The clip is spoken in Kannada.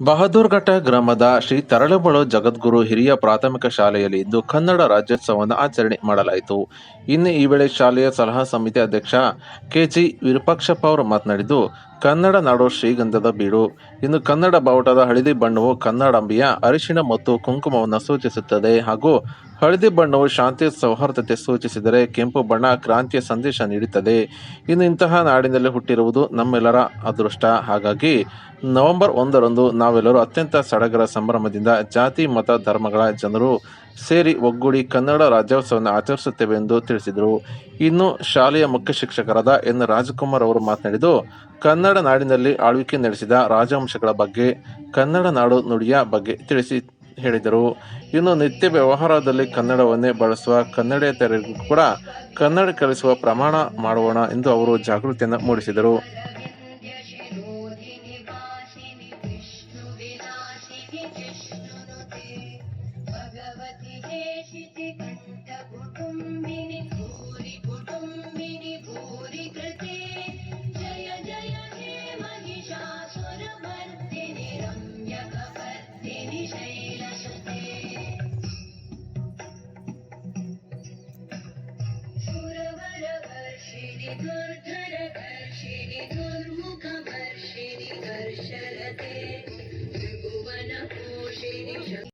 ಬಹದ್ದೂರ್ಘಟ್ಟ ಗ್ರಾಮದ ಶ್ರೀ ತರಳಬಾಳು ಜಗದ್ಗುರು ಹಿರಿಯ ಪ್ರಾಥಮಿಕ ಶಾಲೆಯಲ್ಲಿ ಇಂದು ಕನ್ನಡ ರಾಜ್ಯೋತ್ಸವವನ್ನು ಆಚರಣೆ ಮಾಡಲಾಯಿತು. ಇನ್ನು ಈ ವೇಳೆ ಶಾಲೆಯ ಸಲಹಾ ಸಮಿತಿ ಅಧ್ಯಕ್ಷ ಕೆಜಿ ವಿರೂಪಾಕ್ಷಪ್ಪ ಅವರು ಮಾತನಾಡಿದ್ದು, ಕನ್ನಡ ನಾಡು ಶ್ರೀಗಂಧದ ಬೀಡು. ಇನ್ನು ಕನ್ನಡ ಬಾವುಟದ ಹಳದಿ ಬಣ್ಣವು ಕನ್ನಡಾಂಬೆಯ ಅರಿಶಿಣ ಮತ್ತು ಕುಂಕುಮವನ್ನು ಸೂಚಿಸುತ್ತದೆ ಹಾಗೂ ಹಳದಿ ಬಣ್ಣವು ಶಾಂತಿ ಸೌಹಾರ್ದತೆ ಸೂಚಿಸಿದರೆ, ಕೆಂಪು ಬಣ್ಣ ಕ್ರಾಂತಿಯ ಸಂದೇಶ ನೀಡುತ್ತದೆ. ಇನ್ನು ಇಂತಹ ನಾಡಿನಲ್ಲಿ ಹುಟ್ಟಿರುವುದು ನಮ್ಮೆಲ್ಲರ ಅದೃಷ್ಟ. ಹಾಗಾಗಿ ನವೆಂಬರ್ 1ರಂದು ನಾವೆಲ್ಲರೂ ಅತ್ಯಂತ ಸಡಗರ ಸಂಭ್ರಮದಿಂದ ಜಾತಿ ಮತ ಧರ್ಮಗಳ ಜನರು ಸೇರಿ ಒಗ್ಗೂಡಿ ಕನ್ನಡ ರಾಜ್ಯೋತ್ಸವವನ್ನು ಆಚರಿಸುತ್ತೇವೆ ಎಂದು ತಿಳಿಸಿದರು. ಇನ್ನು ಶಾಲೆಯ ಮುಖ್ಯ ಶಿಕ್ಷಕರಾದ ಎನ್ ರಾಜಕುಮಾರ್ ಅವರು ಮಾತನಾಡಿದ್ದು, ಕನ್ನಡ ನಾಡಿನಲ್ಲಿ ಆಳ್ವಿಕೆ ನಡೆಸಿದ ರಾಜವಂಶಗಳ ಬಗ್ಗೆ, ಕನ್ನಡ ನಾಡು ನುಡಿಯ ಬಗ್ಗೆ ಹೇಳಿದರು. ಇನ್ನು ನಿತ್ಯ ವ್ಯವಹಾರದಲ್ಲಿ ಕನ್ನಡವನ್ನೇ ಬಳಸುವ ಕನ್ನಡೇತರರಿಗೂ ಕೂಡ ಕನ್ನಡ ಕಲಿಸುವ ಪ್ರಮಾಣ ಮಾಡೋಣ ಎಂದು ಅವರು ಜಾಗೃತಿಯನ್ನು ಮೂಡಿಸಿದರು. दुर्मुखवर्षिणि हर्षरते त्रिभुवनपोषिणि